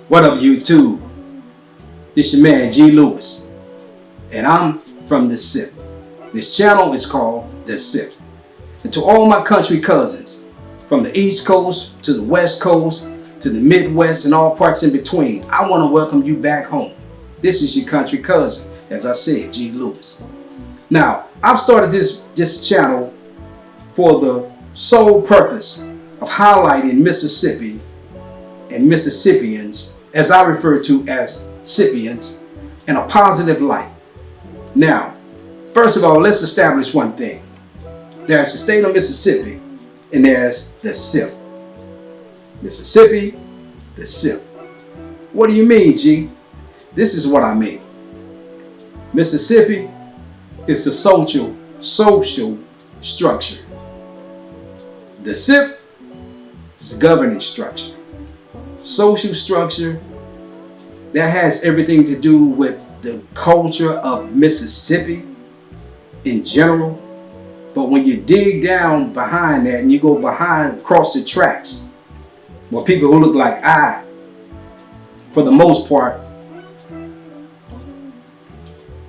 What up, YouTube? This your man G Lewis, and I'm from the Sipp. This channel is called the Sipp. And to all my country cousins, from the East Coast to the West Coast to the Midwest and all parts in between, I want to welcome you back home. This is your country cousin, as I said, G Lewis. Now, I've started this channel for the sole purpose of highlighting Mississippi and Mississippians, as I refer to as Sippians, in a positive light. Now, first of all, let's establish one thing. There's the state of Mississippi, and there's the Sipp. Mississippi, the Sipp. What do you mean, G? This is what I mean. Mississippi is the social structure. The Sipp is the governing structure. Social structure that has everything to do with the culture of Mississippi in general. But when you dig down behind that and you go behind across the tracks, where people who look like I, for the most part,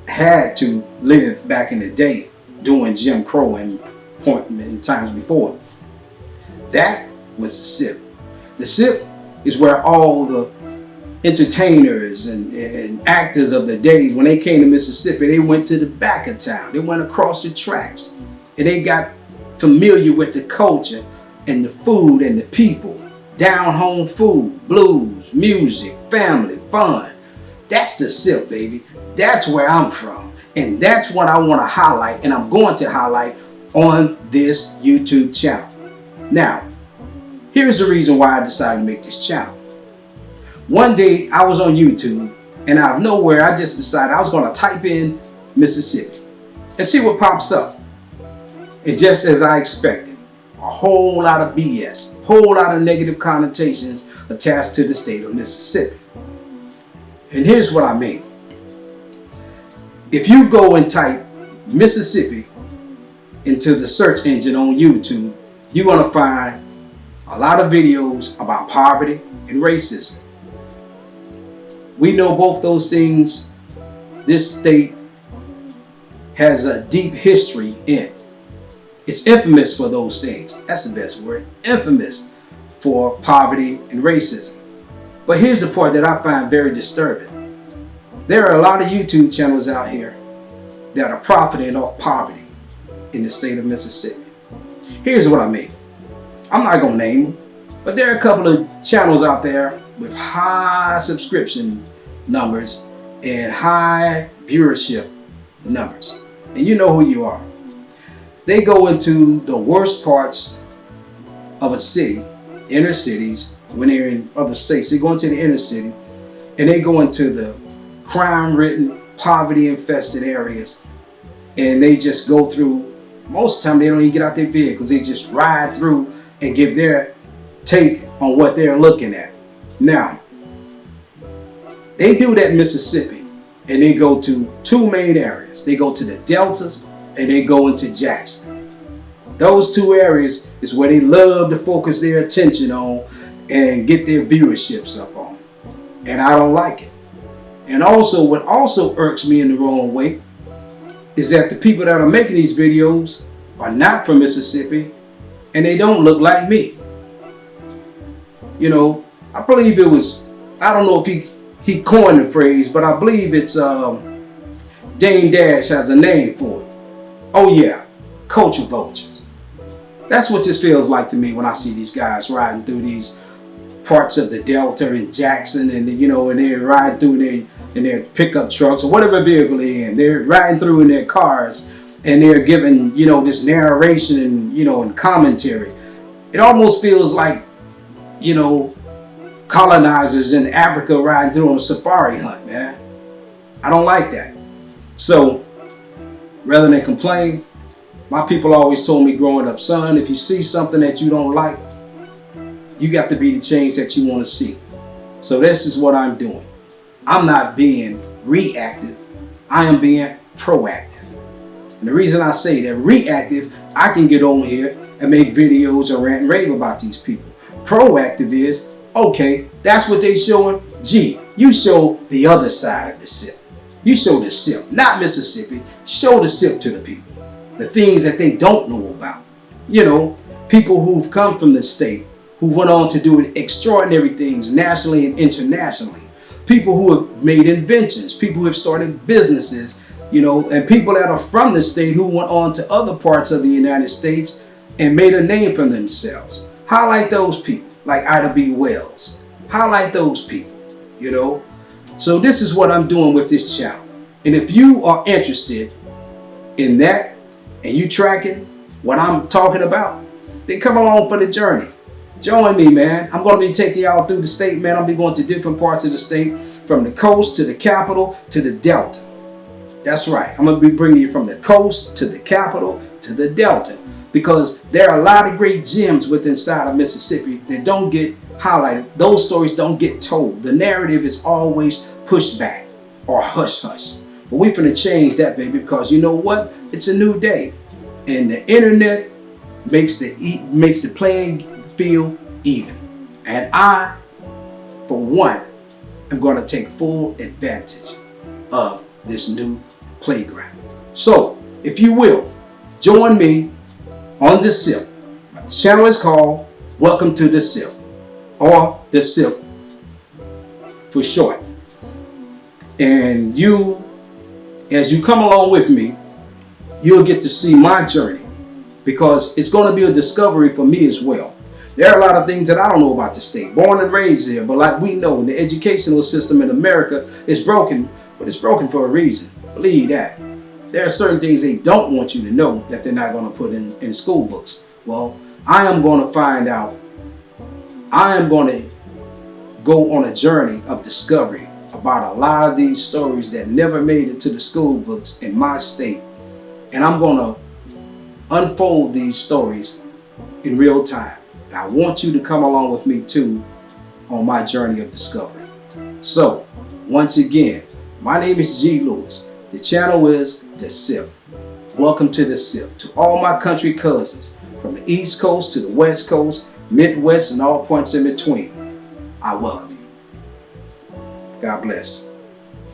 had to live back in the day doing Jim Crow and times before. That was the Sipp. The Sipp is where all the entertainers and actors of the day, when they came to Mississippi, they went to the back of town. They went across the tracks and they got familiar with the culture and the food and the people. Down home food, blues, music, family, fun. That's the Sipp, baby. That's where I'm from. And that's what I want to highlight, and I'm going to highlight on this YouTube channel. Now, here's the reason why I decided to make this channel. One day I was on YouTube, and out of nowhere I just decided I was going to type in Mississippi and see what pops up. And just as I expected, a whole lot of BS, whole lot of negative connotations attached to the state of Mississippi. And here's what I mean. If you go and type Mississippi into the search engine on YouTube, you're going to find a lot of videos about poverty and racism. We know both those things. This state has a deep history in it. It's infamous for those things. That's the best word. Infamous for poverty and racism. But here's the part that I find very disturbing. There are a lot of YouTube channels out here that are profiting off poverty in the state of Mississippi. Here's what I mean. I'm not going to name them, but there are a couple of channels out there with high subscription numbers and high viewership numbers. And you know who you are. They go into the worst parts of a city, inner cities, when they're in other states. They go into the inner city and they go into the crime-ridden, poverty-infested areas, and they just go through. Most of the time they don't even get out their vehicles. They just ride through and give their take on what they're looking at. Now, they do that in Mississippi, and they go to two main areas. They go to the Deltas and they go into Jackson. Those two areas is where they love to focus their attention on and get their viewerships up on. And I don't like it. And also, what also irks me in the wrong way is that the people that are making these videos are not from Mississippi and they don't look like me. You know, I believe it was, I don't know if he coined the phrase, but I believe it's Dame Dash has a name for it. Oh yeah, culture vultures. That's what this feels like to me when I see these guys riding through these parts of the Delta in Jackson, and you know, and they're riding through in their pickup trucks or whatever vehicle they're in. They're riding through in their cars and they're giving, you know, this narration and, you know, and commentary. It almost feels like, you know, colonizers in Africa riding through on a safari hunt, man. I don't like that. So rather than complain, my people always told me growing up, son, if you see something that you don't like, you got to be the change that you want to see. So this is what I'm doing. I'm not being reactive. I am being proactive. And the reason I say that reactive, I can get on here and make videos or rant and rave about these people. Proactive is, okay, that's what they showing. G, you show the other side of the Sipp. You show the Sipp, not Mississippi. Show the Sipp to the people. The things that they don't know about. You know, people who've come from the state, who went on to do extraordinary things nationally and internationally. People who have made inventions, people who have started businesses, you know, and people that are from the state who went on to other parts of the United States and made a name for themselves. Highlight those people, like Ida B. Wells. Highlight those people, you know. So this is what I'm doing with this channel. And if you are interested in that and you tracking what I'm talking about, then come along for the journey. Join me, man. I'm going to be taking y'all through the state, man. I'll be going to different parts of the state, from the coast to the capital to the delta. That's right. I'm going to be bringing you from the coast to the capital to the delta, because there are a lot of great gems within inside of Mississippi that don't get highlighted. Those stories don't get told. The narrative is always pushed back or hush hush. But we're finna change that, baby, because you know what? It's a new day, and the internet makes the playing field even. And I, for one, am going to take full advantage of this new playground. So, if you will, join me on the Sipp. My channel is called Welcome to the Sipp, or the Sipp for short. And you, as you come along with me, you'll get to see my journey, because it's going to be a discovery for me as well. There are a lot of things that I don't know about the state. Born and raised here, but like we know, the educational system in America is broken, but it's broken for a reason. Believe that. There are certain things they don't want you to know that they're not going to put in school books. Well, I am going to find out. I am going to go on a journey of discovery about a lot of these stories that never made it to the school books in my state. And I'm going to unfold these stories in real time. And I want you to come along with me too on my journey of discovery. So, once again, my name is G. Lewis. The channel is The Sipp. Welcome to The Sipp. To all my country cousins, from the East Coast to the West Coast, Midwest, and all points in between, I welcome you. God bless.